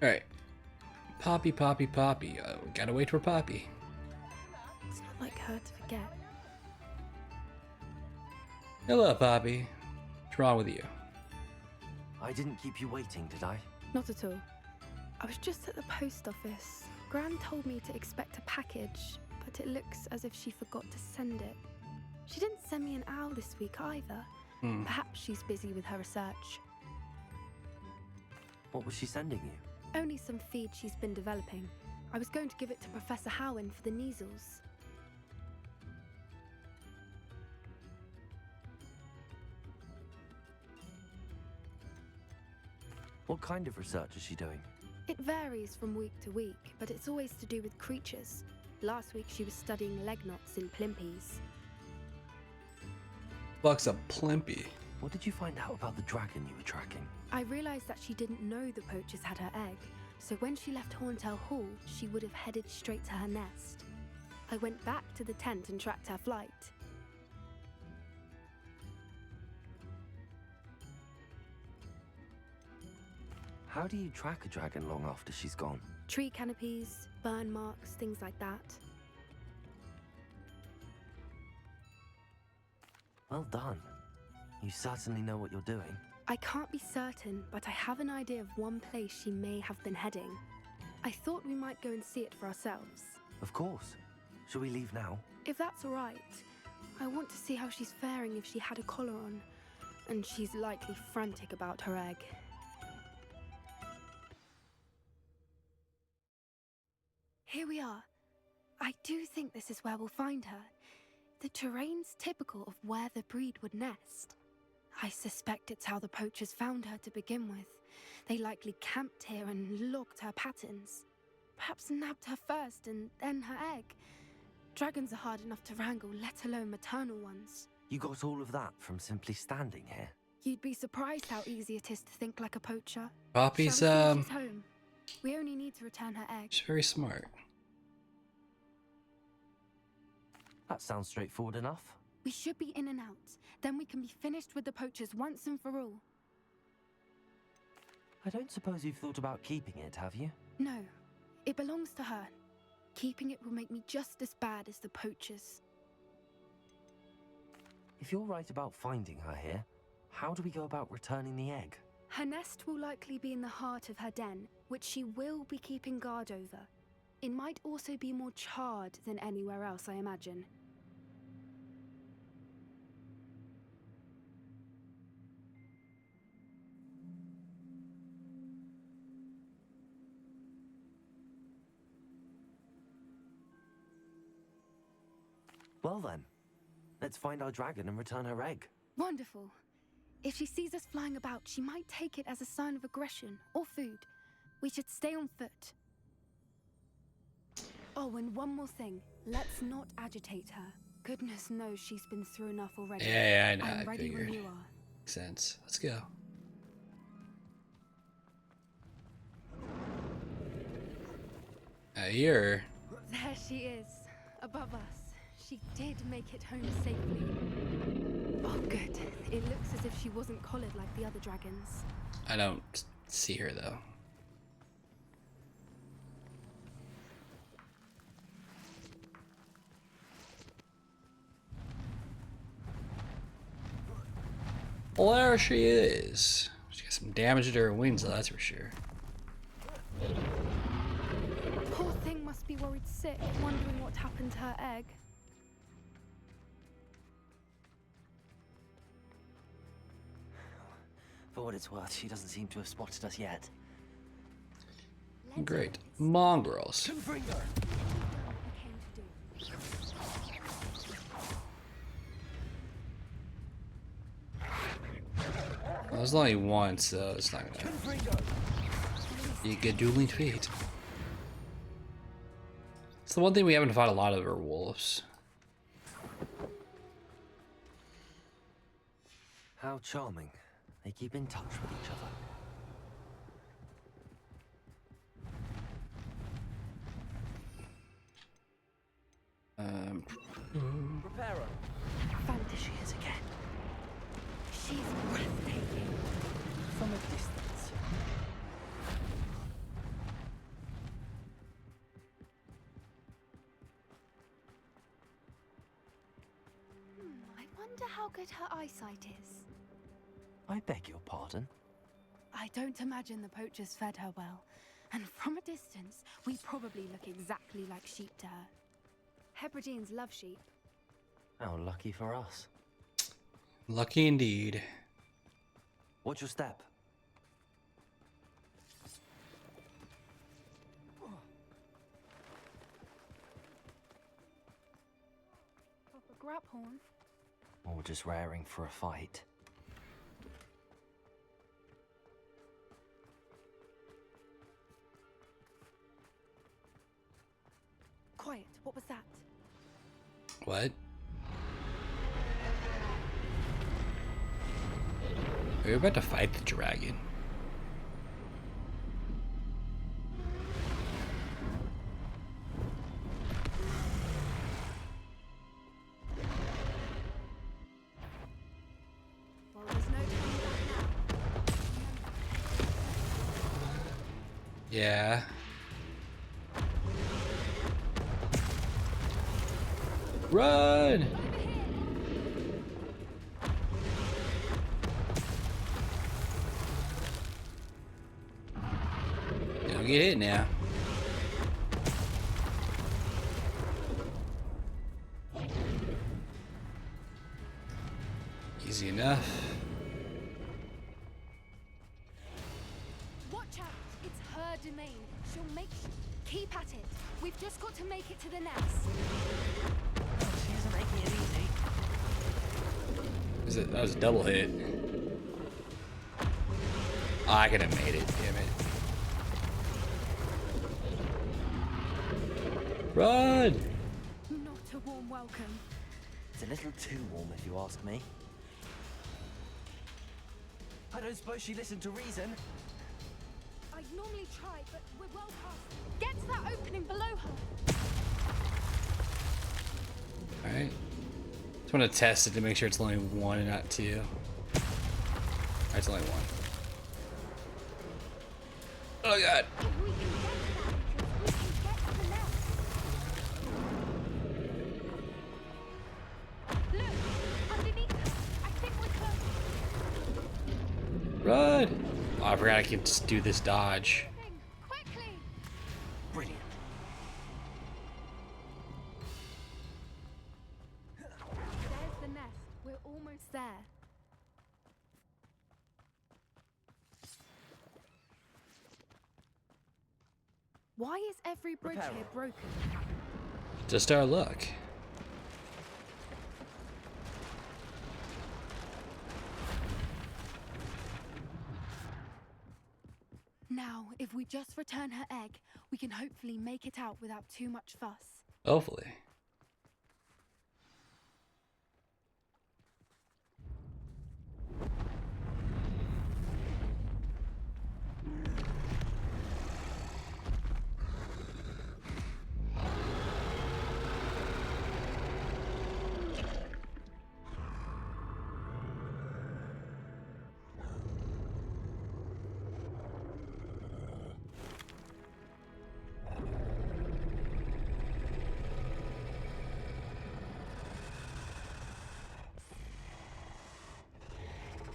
Alright. Poppy, Poppy, Poppy. We gotta wait for Poppy. It's not like her to forget. Hello, Poppy. What's wrong with you? I didn't keep you waiting, did I? Not at all. I was just at the post office. Gran told me to expect a package, but it looks as if she forgot to send it. She didn't send me an owl this week either. Perhaps she's busy with her research. What was she sending you? Only some feed she's been developing. I was going to give it to Professor Howen for the measles. What kind of research is she doing? It varies from week to week, but it's always to do with creatures. Last week she was studying leg knots in plimpies. Fuck's a plimpy. What did you find out about the dragon you were tracking? I realized that she didn't know the poachers had her egg, so when she left Horntail Hall, she would have headed straight to her nest. I went back to the tent and tracked her flight. How do you track a dragon long after she's gone? Tree canopies, burn marks, things like that. Well done. You certainly know what you're doing. I can't be certain, but I have an idea of one place she may have been heading. I thought we might go and see it for ourselves. Of course. Shall we leave now? If that's all right. I want to see how she's faring if she had a collar on. And she's likely frantic about her egg. Here we are. I do think this is where we'll find her. The terrain's typical of where the breed would nest. I suspect it's how the poachers found her to begin with. They likely camped here and logged her patterns. Perhaps nabbed her first and then her egg. Dragons are hard enough to wrangle, let alone maternal ones. You got all of that from simply standing here? You'd be surprised how easy it is to think like a poacher. Poppy's, Shall we see if she's home? We only need to return her egg. she's very smart. That sounds straightforward enough. We should be in and out. Then we can be finished with the poachers once and for all. I don't suppose you've thought about keeping it, have you? No, it belongs to her. Keeping it will make me just as bad as the poachers. If you're right about finding her here, how do we go about returning the egg? Her nest will likely be in the heart of her den, which she will be keeping guard over. It might also be more charred than anywhere else, I imagine. Well then, let's find our dragon and return her egg. Wonderful. If she sees us flying about, she might take it as a sign of aggression or food. We should stay on foot. Oh, and one more thing. Let's not agitate her. Goodness knows she's been through enough already. Yeah, I know. I'm I ready figured. when you are. Makes sense. Let's go. Here. There she is, above us. She did make it home safely. Oh, good. It looks as if she wasn't collared like the other dragons. I don't see her though. Well, there she is. She got some damage to her wings, though, that's for sure. Poor thing must be worried sick, wondering what happened to her egg. For what it's worth, she doesn't seem to have spotted us yet. Great. Mongrels. Bring her! Well, there's only one, so it's not gonna be a good dueling fate. It's the one thing we haven't fought a lot of are wolves. How charming. They keep in touch with each other. Prepare her. There she is again. She's breathtaking. From a distance. how good her eyesight is? I beg your pardon? I don't imagine the poachers fed her well. And from a distance, we probably look exactly like sheep to her. Hebrideans love sheep. How lucky for us. Lucky indeed. Watch your step. Proper grab horn. Or just raring for a fight. Quiet, what was that? What? We're about to fight the dragon. Well, there's no turning back now. Yeah. Run! Don't get hit now. Easy enough. Watch out! It's her domain. She'll make keep at it. We've just got to make it to the nest. She isn't making it easy. That was a double hit. Oh, I could have made it, damn it. Run! Not a warm welcome. It's a little too warm if you ask me. I don't suppose she listened to reason. I'd normally try, but we're well past. Get to that opening below her. Alright. Just want to test it to make sure it's only one and not two. Alright, it's only one. Oh god. If we can get to that entrance, we can get to the nest. Look, underneath her. I think we're close. Run! Oh, I forgot I can just do this dodge. Quickly. Brilliant. There's the nest. We're almost there. Why is every bridge Repair. here broken? Just our luck. Now, if we just return her egg, we can hopefully make it out without too much fuss. Hopefully.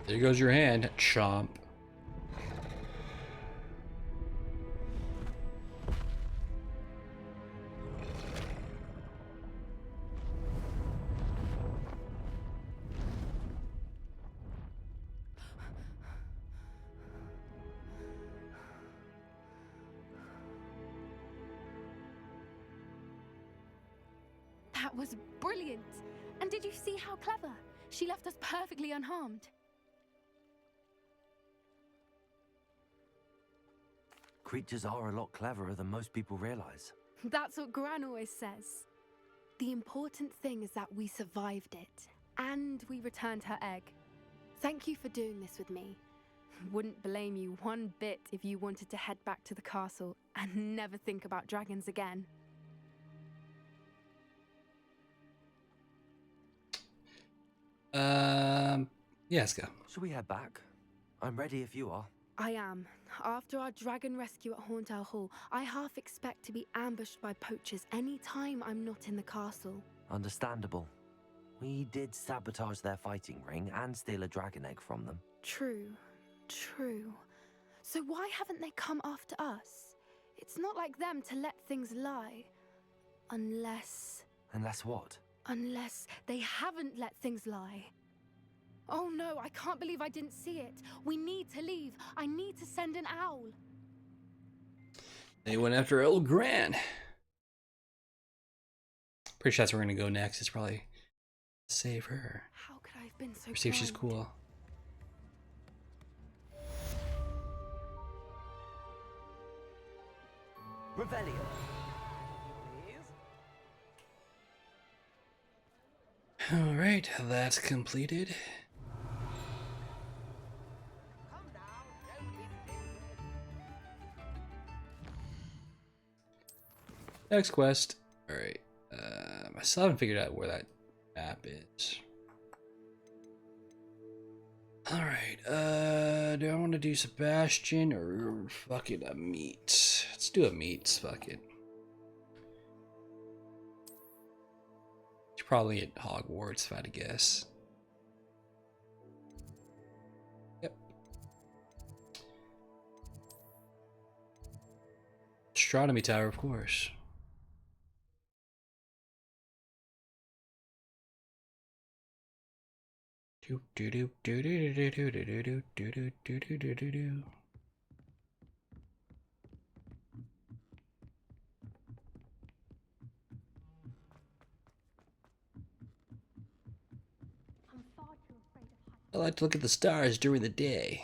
There goes your hand, chomp. That was brilliant! And did you see how clever? She left us perfectly unharmed. Creatures are a lot cleverer than most people realize. That's what Gran always says. The important thing is that we survived it, and we returned her egg. Thank you for doing this with me. Wouldn't blame you one bit if you wanted to head back to the castle and never think about dragons again. Yeah, let's go. Shall we head back? I'm ready if you are. I am. After our dragon rescue at Hauntel Hall, I half expect to be ambushed by poachers any time I'm not in the castle. Understandable. We did sabotage their fighting ring and steal a dragon egg from them. True, true. So why haven't they come after us? It's not like them to let things lie. Unless Unless what? they haven't let things lie. Oh no, I can't believe I didn't see it. We need to leave. I need to send an owl. They went after old Gran. Pretty sure that's where we're gonna go next. It's probably save her. How could I have been so Or see if she's blind? cool. Revelio. Alright, that's completed. Next quest. Alright. I still haven't figured out where that map is. Alright, do I want to do Sebastian or fucking a meat? Let's do a meat, fuck it. It's probably at Hogwarts if I had to guess. Yep. Astronomy Tower, of course. Do do do do do do do do do do do do do do do do. I like to look at the stars during the day.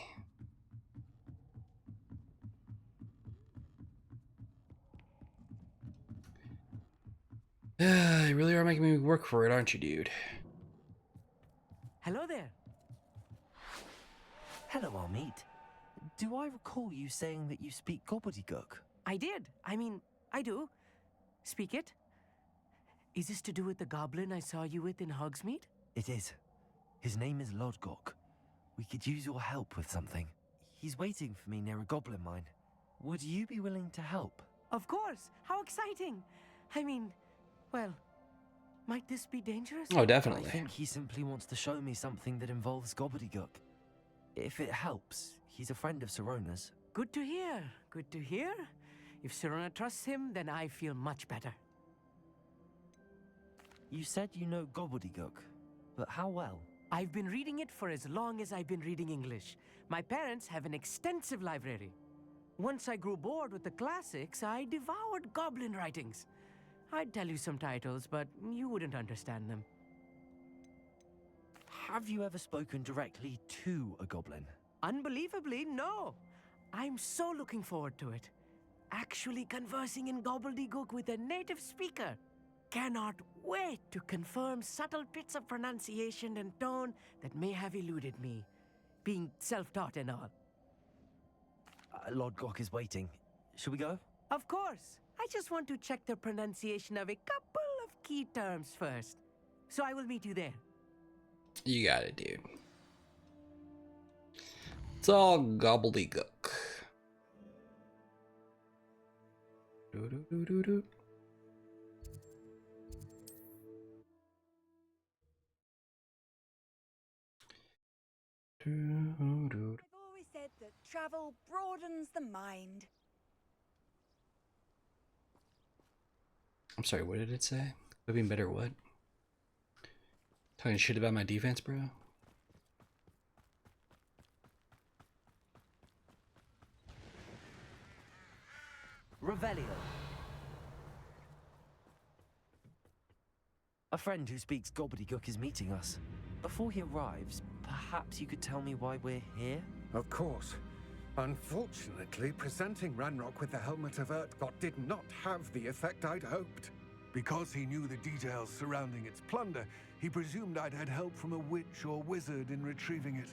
You really are making me work for it, aren't you, dude? Hello there. Hello, Amit. Do I recall you saying that you speak Gobbledegook? I did. I mean, I do. Speak it. Is this to do with the goblin I saw you with in Hogsmeade? It is. His name is Lodgok. We could use your help with something. He's waiting for me near a goblin mine. Would you be willing to help? Of course. How exciting. I mean, well, might this be dangerous? Oh, definitely. I think he simply wants to show me something that involves Gobbledegook. If it helps, he's a friend of Sirona's. Good to hear. Good to hear. If Sirona trusts him, then I feel much better. You said you know Gobbledegook, but how well? I've been reading it for as long as I've been reading English. My parents have an extensive library. Once I grew bored with the classics, I devoured goblin writings. I'd tell you some titles, but you wouldn't understand them. Have you ever spoken directly to a goblin? Unbelievably, no. I'm so looking forward to it. Actually conversing in Gobbledegook with a native speaker. Cannot wait to confirm subtle bits of pronunciation and tone that may have eluded me, being self-taught and all. Lodgok is waiting. Shall we go? Of course. I just want to check the pronunciation of a couple of key terms first. So I will meet you there. You got it, dude. It's all gobbledygook. Do do do do do. I've always said that travel broadens the mind. I'm sorry, what did it say? Would have been better what? Talking shit about my defense, bro? Revelio. A friend who speaks Gobbledegook is meeting us. Before he arrives, perhaps you could tell me why we're here? Of course. Unfortunately, presenting Ranrock with the Helmet of Urtkot did not have the effect I'd hoped. Because he knew the details surrounding its plunder, he presumed I'd had help from a witch or wizard in retrieving it.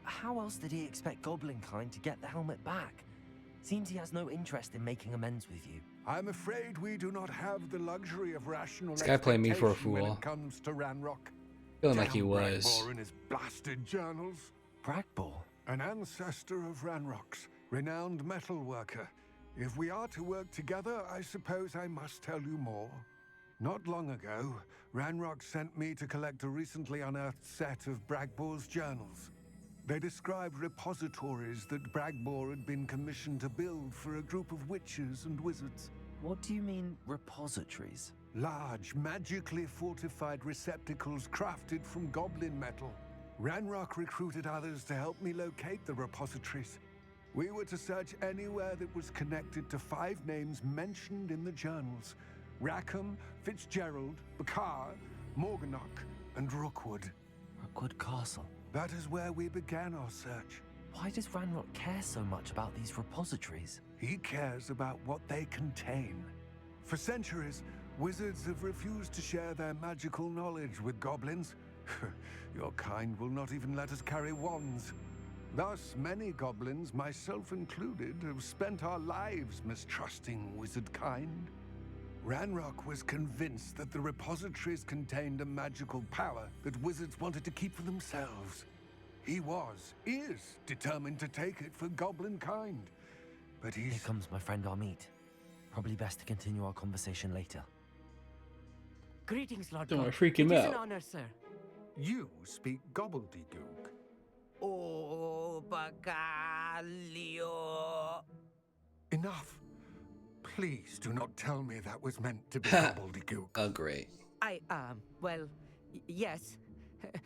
How else did he expect Goblinkind to get the helmet back? Seems he has no interest in making amends with you. I'm afraid we do not have the luxury of rational This guy playing me for a expectation when fool. it comes to Ranrock. Feeling like he Damn was. Bragbor and his blasted journals. Bragbor? An ancestor of Ranrock's, renowned metal worker. If we are to work together, I suppose I must tell you more. Not long ago, Ranrock sent me to collect a recently unearthed set of Bragbor's journals. They described repositories that Bragbor had been commissioned to build for a group of witches and wizards. What do you mean, repositories? Large, magically fortified receptacles crafted from goblin metal. Ranrock recruited others to help me locate the repositories. We were to search anywhere that was connected to 5 names mentioned in the journals: Rackham, Fitzgerald, Bakar, Morganach, and Rookwood. Rookwood Castle. That is where we began our search. Why does Ranrock care so much about these repositories? He cares about what they contain. For centuries, wizards have refused to share their magical knowledge with goblins. Your kind will not even let us carry wands. Thus, many goblins, myself included, have spent our lives mistrusting wizard kind. Ranrock was convinced that the repositories contained a magical power that wizards wanted to keep for themselves. He is determined to take it for goblin kind. But Here comes my friend Amit. Probably best to continue our conversation later. Greetings, Lord Don't wanna Gok. freak him It is out. an honor, sir. You speak Gobbledegook. Oh, Bagalio. Enough. Please do not tell me that was meant to be Gobbledegook. Oh, great. Yes.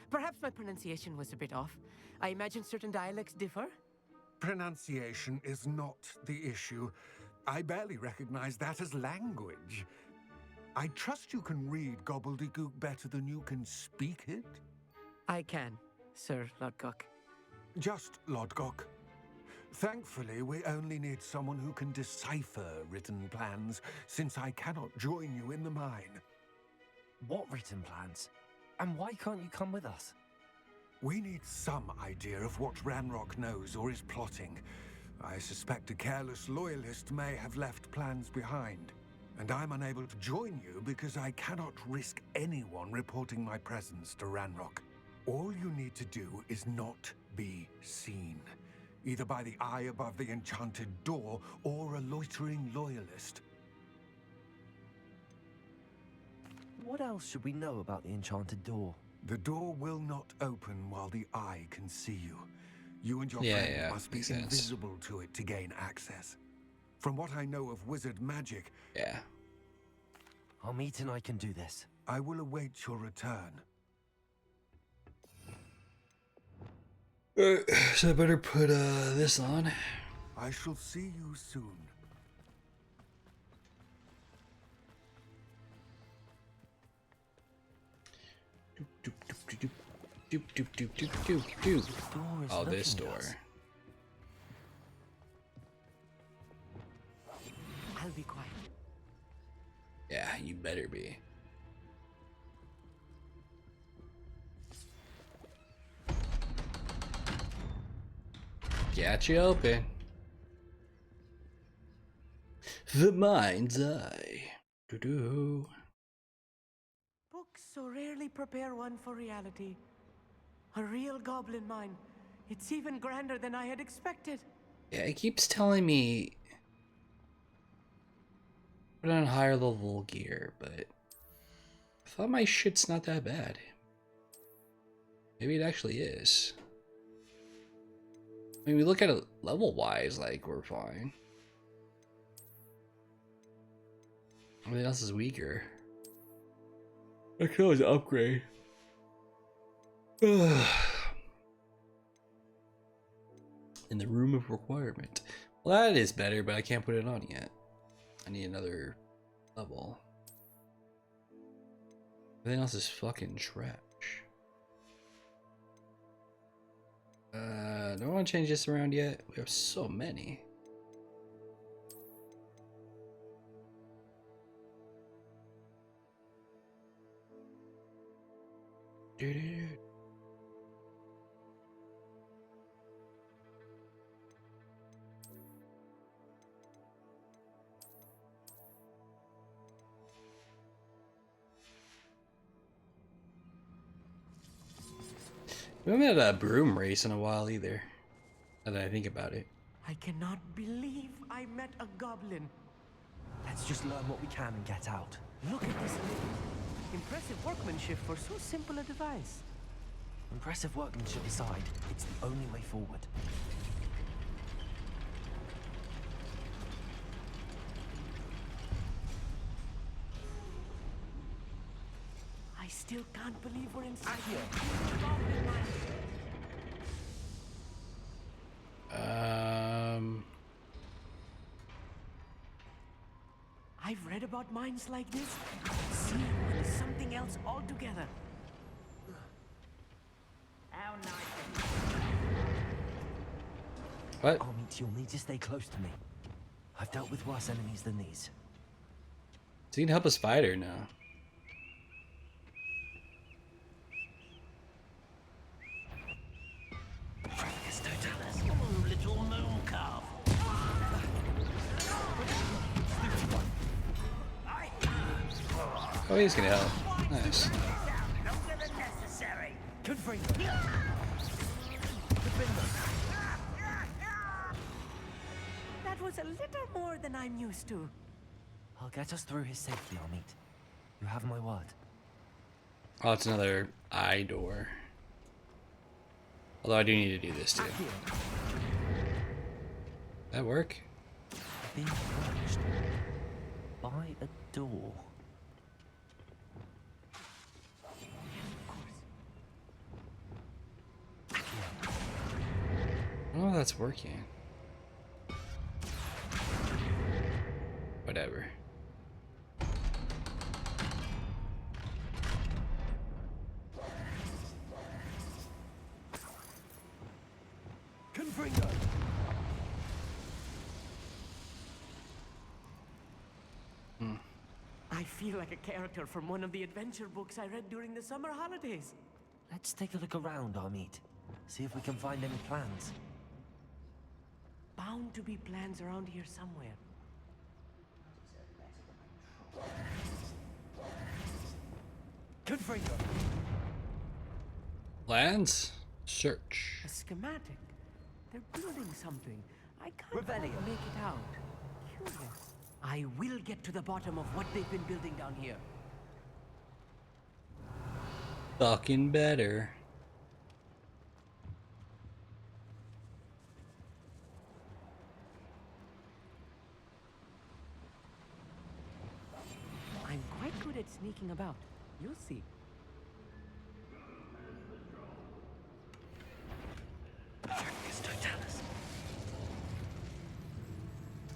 Perhaps my pronunciation was a bit off. I imagine certain dialects differ. Pronunciation is not the issue. I barely recognize that as language. I trust you can read Gobbledegook better than you can speak it? I can, Sir Lord Gok. Just Lodgok. Thankfully, we only need someone who can decipher written plans, since I cannot join you in the mine. What written plans? And why can't you come with us? We need some idea of what Ranrock knows or is plotting. I suspect a careless loyalist may have left plans behind. And I'm unable to join you because I cannot risk anyone reporting my presence to Ranrock. All you need to do is not be seen, either by the eye above the enchanted door or a loitering loyalist. What else should we know about the enchanted door? The door will not open while the eye can see you. You and your Yeah, friend yeah, must be makes sense. invisible to it to gain access. From what I know of wizard magic, Yeah. Amit and I can do this. I will await your return. So I better put this on. I shall see you soon. Doop, doop, doop, doop, doop, doop, doop, doop, doop. The door is Oh, this looking at door. us. I'll be quiet. Yeah, you better be. Got you open. The mind's eye. Doo-doo. Books so rarely prepare one for reality. A real goblin mine. It's even grander than I had expected. Yeah, it keeps telling me put on higher level gear, but I thought my shit's not that bad. Maybe it actually is. I mean, we look at it level wise, like we're fine. Everything else is weaker. I could always upgrade. In the room of requirement. Well, that is better, but I can't put it on yet. I need another level. Everything else is fucking trash. Do I want to change this around yet? We have so many. Dude. We haven't had a broom race in a while either. Now that I think about it. I cannot believe I met a goblin. Let's just learn what we can and get out. Look at this lid. Impressive workmanship for so simple a device. Impressive workmanship aside, it's the only way forward. I still can't believe we're inside here. Goblin mine. I've read about mines like this. See, there's something else altogether. How nice. What? Amit, you'll need to stay close to me. I've dealt with worse enemies than these. So you can help a spider now. Little moon calf. Oh, he's gonna help. Nice. That was a little more than I'm used to. I'll get us through his safely, Amit. You have my word. Oh, it's another eye door. Although I do need to do this too. That work? Being watched by a door. Oh, that's working. Whatever. Confringo! I feel like a character from one of the adventure books I read during the summer holidays. Let's take a look around, Amit. See if we can find any plans. Bound to be plans around here somewhere. Confringo! Plans? Search. A schematic. They're building something. I can't Revelio. quite make it out. Curious. I will get to the bottom of what they've been building down here. Fucking better. I'm quite good at sneaking about. You'll see.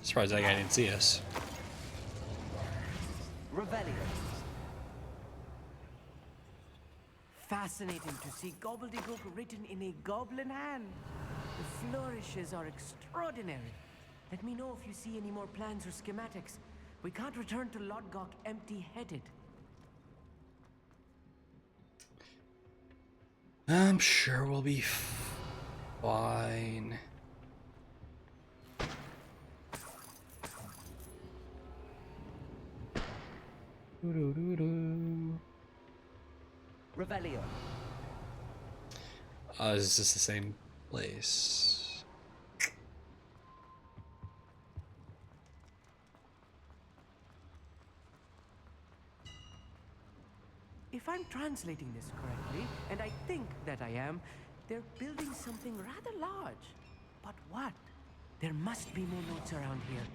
Surprised that guy didn't see us. Revelio. Fascinating to see Gobbledegook written in a goblin hand. The flourishes are extraordinary. Let me know if you see any more plans or schematics. We can't return to Lodgok empty-headed. I'm sure we'll be fine. Revelio. Oh, is this the same place? If I'm translating this correctly, and I think that I am, they're building something rather large. But what? There must be more notes around here.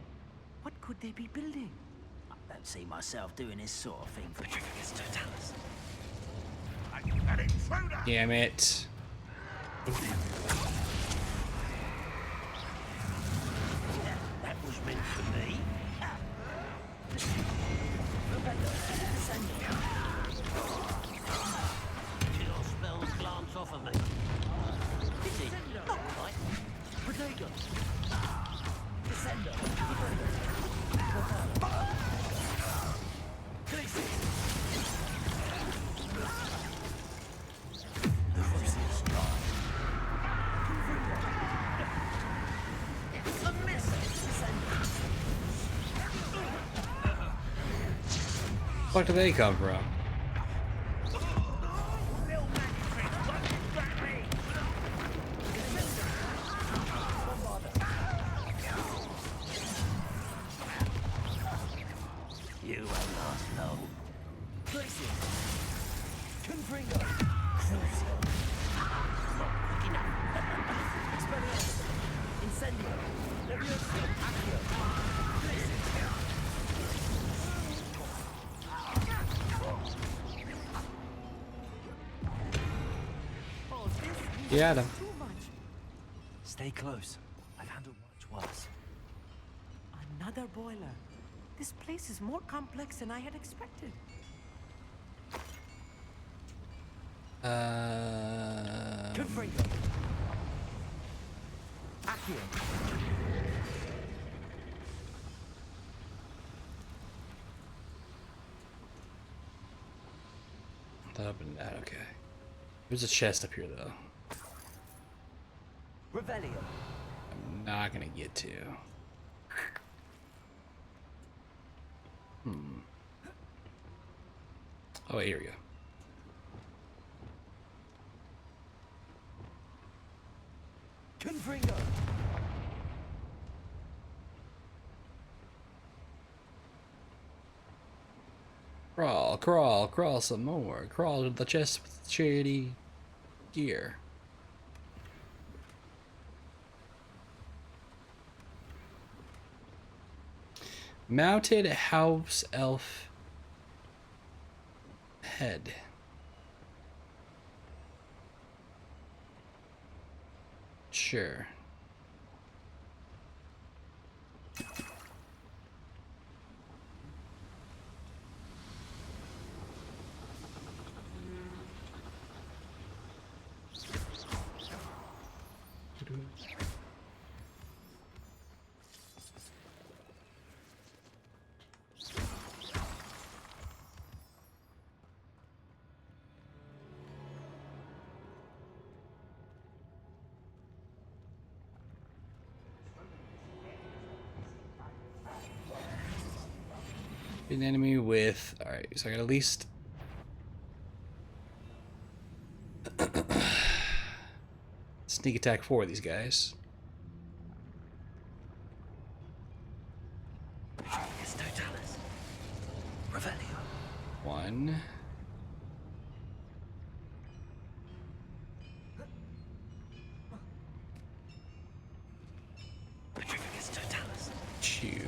What could they be building? I don't see myself doing this sort of thing for Patrificus Totalis. An intruder! Damn it. That was meant for me. Chill spells glance off of me. Did he? Not right. Potato. Descender. Where do they come from? Yeah, them. Too much. Stay close. I've handled much worse. Another boiler. This place is more complex than I had expected. Confringo. Accio. That opened that. Okay. There's a chest up here though. Revelio. I'm not gonna get to. Oh, wait, here we go. Confringo. Crawl, crawl, crawl some more. Crawl to the chest with charity gear. Mounted house elf head. Sure. An enemy with. Alright, so I got at least. Sneak attack 4 of these guys. Yes, Totalis. Revelio. 1. Yes, Totalis. 2.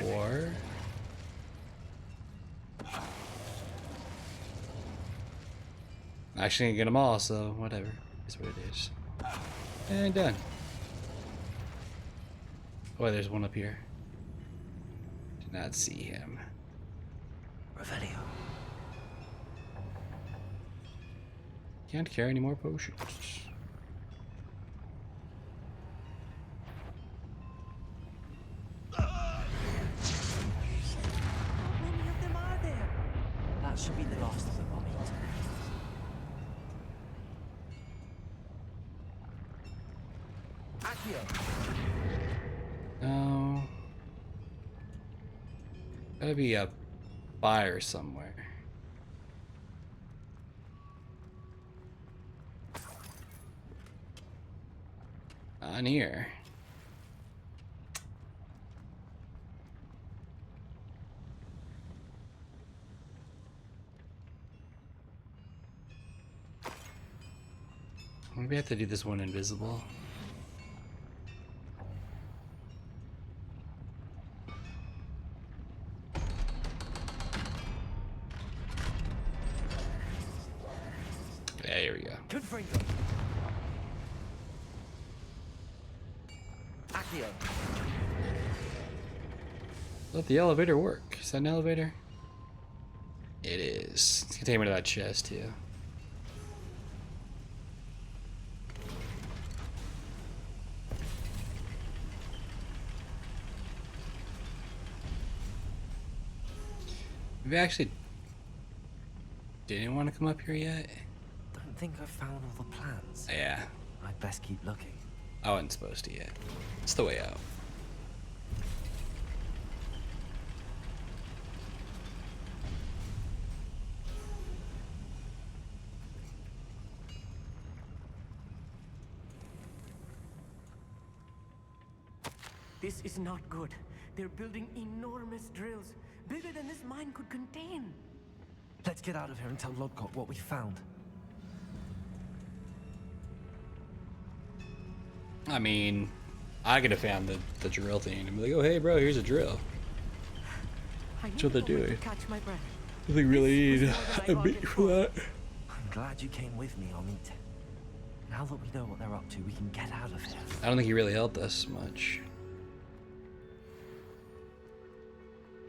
Four. Actually, gonna get them all, so whatever. Is what it is. And done. Oh, there's one up here. Did not see him. Revelio. Can't carry any more potions. How many of them are there? That should be the last of them, I'll meet. Accio. No. Gotta be a fire somewhere. On here. Maybe I have to do this one invisible. Yeah, here we go. Confringo. Accio. Let the elevator work. Is that an elevator? It is. It's gonna take me to that chest too. Maybe I actually didn't want to come up here yet. Don't think I've found all the plans. Yeah, I'd best keep looking. I wasn't supposed to yet. It's the way out. This is not good. They're building enormous drills, bigger than this mine could contain. Let's get out of here and tell Lodgok what we found. I mean, I could have found the drill thing and be like, oh, hey, bro, here's a drill. I That's what they're needed a way to doing. catch my breath. I think really This need was more a than I beat bargained for for. that. I'm glad you came with me, Amit. Now that we know what they're up to, we can get out of here. I don't think he really helped us much.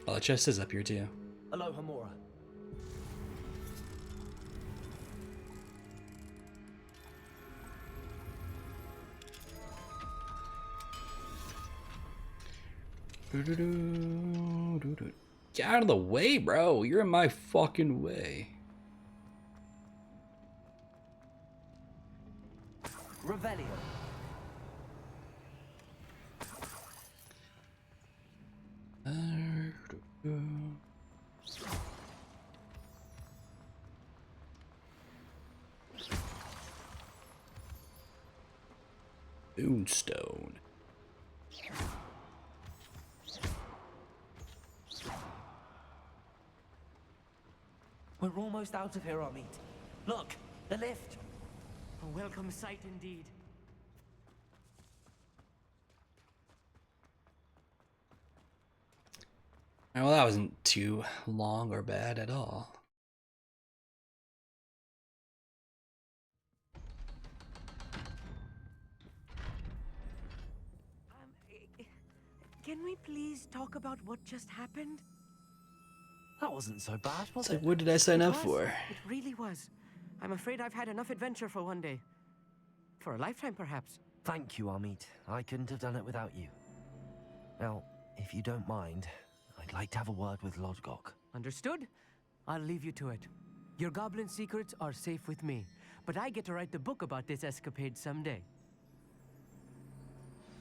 Oh, the chest is up here too. Hello, Hamura. Get out of the way, bro. You're in my fucking way. Revelio. Moonstone. We're almost out of here, Amit. Look, the lift. A welcome sight indeed. Well, that wasn't too long or bad at all. Can we please talk about what just happened? That wasn't so bad, was It's like, it? what did I sign It up was. for? It really was. I'm afraid I've had enough adventure for one day. For a lifetime, perhaps. Thank you, Amit. I couldn't have done it without you. Now, if you don't mind, I'd like to have a word with Lodgok. Understood? I'll leave you to it. Your goblin secrets are safe with me, but I get to write the book about this escapade someday.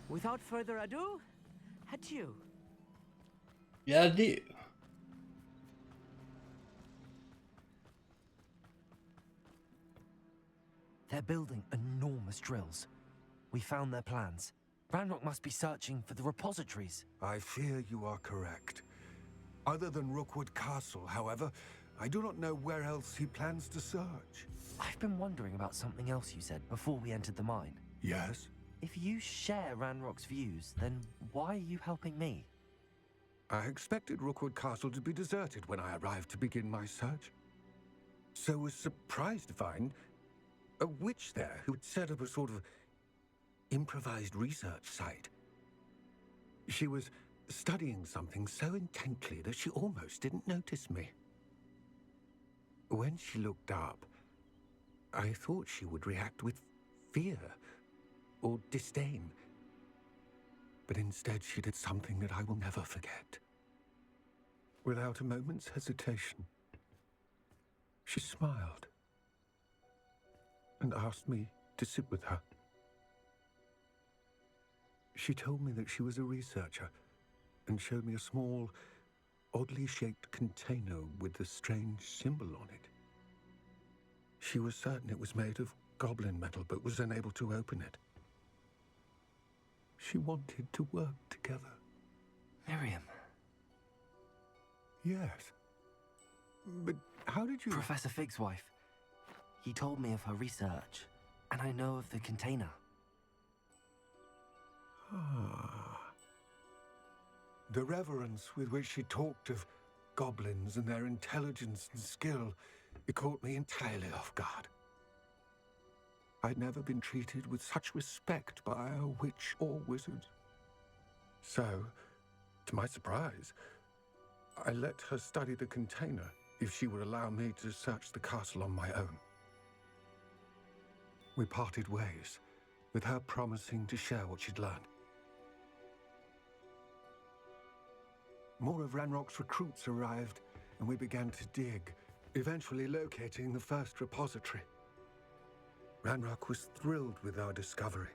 Without further ado, adieu. Yeah, I do. They're building enormous drills. We found their plans. Ranrock must be searching for the repositories. I fear you are correct. Other than Rookwood Castle, however, I do not know where else he plans to search. I've been wondering about something else you said before we entered the mine. Yes? If you share Ranrock's views, then why are you helping me? I expected Rookwood Castle to be deserted when I arrived to begin my search. So was surprised to find a witch there who had set up a sort of improvised research site. She was studying something so intently that she almost didn't notice me. When she looked up, I thought she would react with fear or disdain. But instead she did something that I will never forget. Without a moment's hesitation, she smiled and asked me to sit with her. She told me that she was a researcher and showed me a small, oddly shaped container with a strange symbol on it. She was certain it was made of goblin metal, but was unable to open it. She wanted to work together. Miriam. Yes. But how did you... Professor Fig's wife. He told me of her research, and I know of the container. Ah. The reverence with which she talked of goblins and their intelligence and skill, it caught me entirely off guard. I'd never been treated with such respect by a witch or wizard. So, to my surprise, I let her study the container if she would allow me to search the castle on my own. We parted ways, with her promising to share what she'd learned. More of Ranrock's recruits arrived, and we began to dig, eventually locating the first repository. Ranrock was thrilled with our discovery,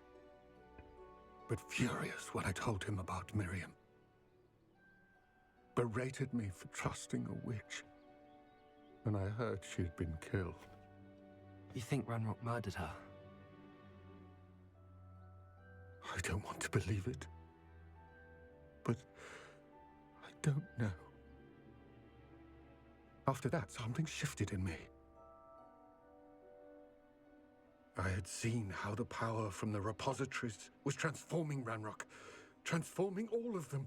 but furious when I told him about Miriam. Berated me for trusting a witch, and I heard she had been killed. You think Ranrock murdered her? I don't want to believe it, but I don't know. After that, something shifted in me. I had seen how the power from the repositories was transforming Ranrock, transforming all of them.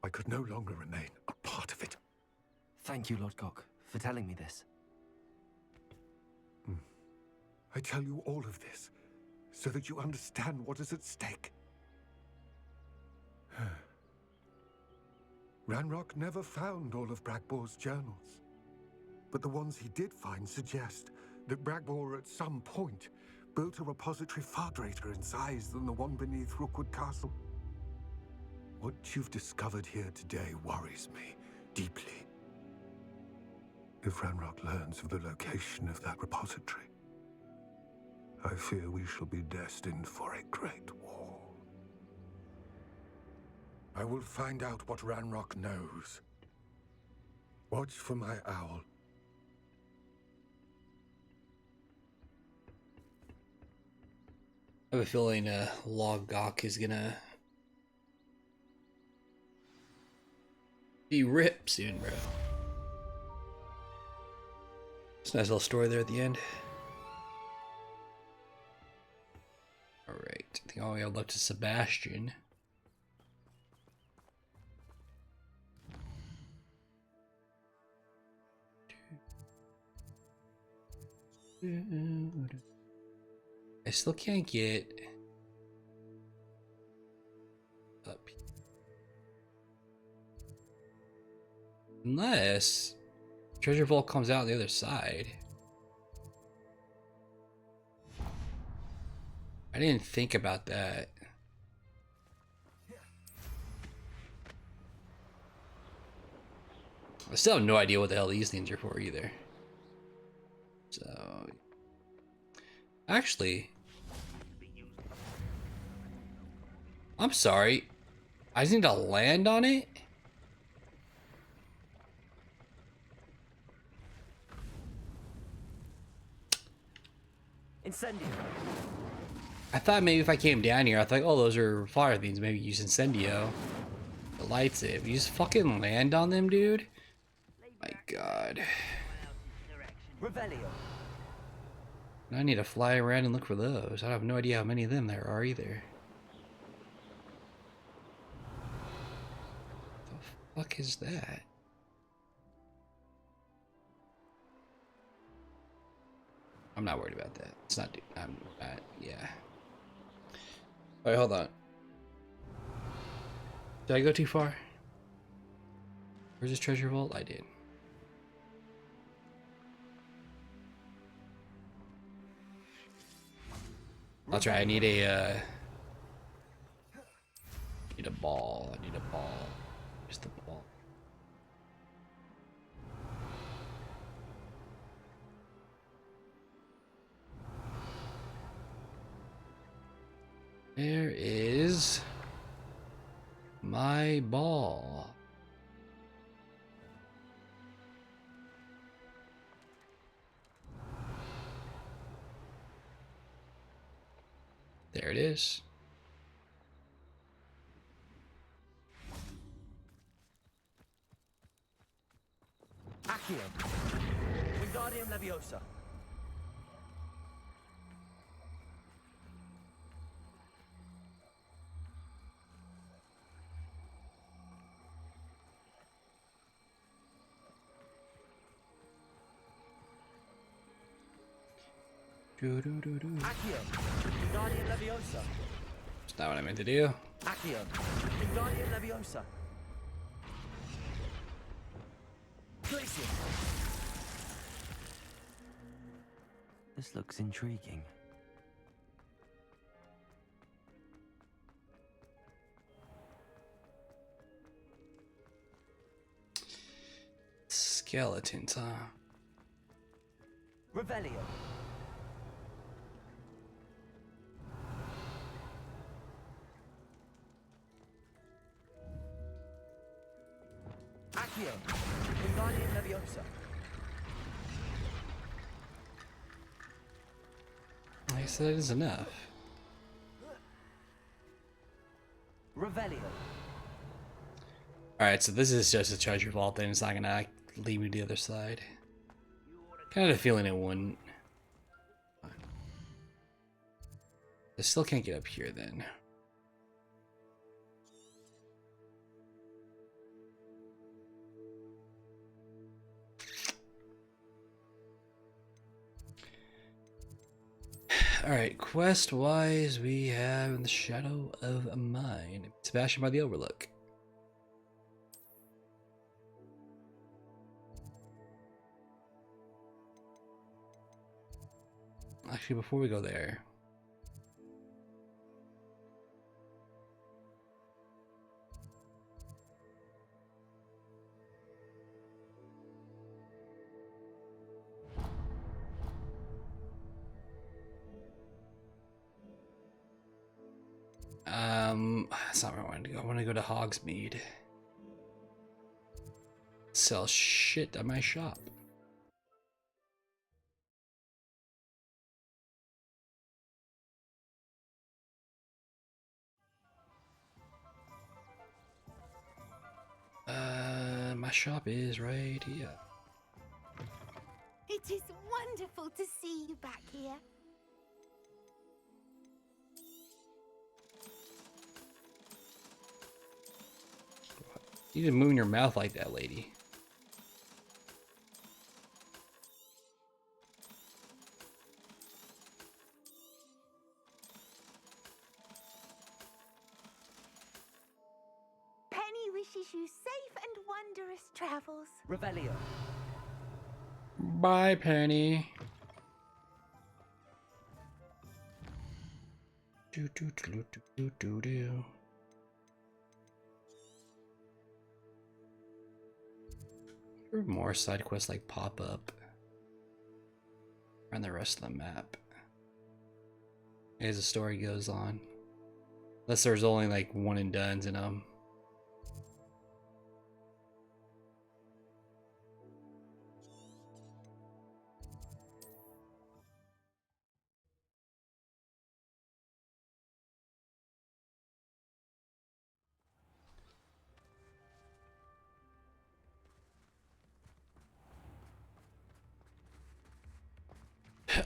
I could no longer remain a part of it. Thank you, Lodgok, for telling me this. I tell you all of this so that you understand what is at stake. Ranrock never found all of Bragbor's journals, but the ones he did find suggest that Bragbor at some point built a repository far greater in size than the one beneath Rookwood Castle. What you've discovered here today worries me deeply. If Ranrock learns of the location of that repository, I fear we shall be destined for a great war. I will find out what Ranrock knows. Watch for my owl. I have a feeling Lodgok is gonna be ripped soon, bro. It's a nice little story there at the end. Alright, I think all we have left is Sebastian. I still can't get up here. Unless Treasure Vault comes out on the other side. I didn't think about that. I still have no idea what the hell these things are for either. So, actually, I'm sorry. I just need to land on it? Incendio. I thought maybe if I came down here, I thought, oh, those are fire things. Maybe use Incendio. It lights it. You just fucking land on them, dude. My God. Revelio. I need to fly around and look for those. I have no idea how many of them there are either. What the fuck is that? I'm not worried about that. It's not. Yeah. Alright, hold on. Did I go too far? Where's this treasure vault? I did. That's right. I need a. Need a ball. I need a ball. Just the ball. There is my ball. There it is. Accio. Wingardium Leviosa. Accio. Wingardium Leviosa. That's not what I meant to do. Accio. Wingardium Leviosa. Glacier. This looks intriguing. Skeletons, huh? Revelio. Accio. Wingardium Leviosa. I guess that is enough. Revelio. Alright, so this is just a treasure vault, then it's not gonna lead me to the other side. Kind of a feeling it wouldn't. I still can't get up here then. Alright, quest wise, we have In the Shadow of a Mine. Sebastian by the Overlook. Actually, before we go there, that's not where I want to go. I want to go to Hogsmeade. Sell shit at my shop. My shop is right here. It is wonderful to see you back here. You didn't move your mouth like that, lady. Penny wishes you safe and wondrous travels. Revelio. Bye, Penny. Do do do do do do do. More side quests like pop up around the rest of the map as the story goes on, unless there's only like one and dones in them.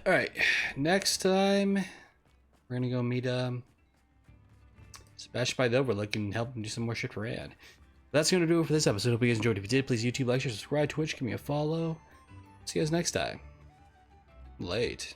All right, next time we're gonna go meet Sebastian by the Overlook and help him do some more shit for Anne. That's gonna do it for this episode. Hope you guys enjoyed. If you did, please YouTube, like, share, subscribe, Twitch, give me a follow. See you guys next time. Late.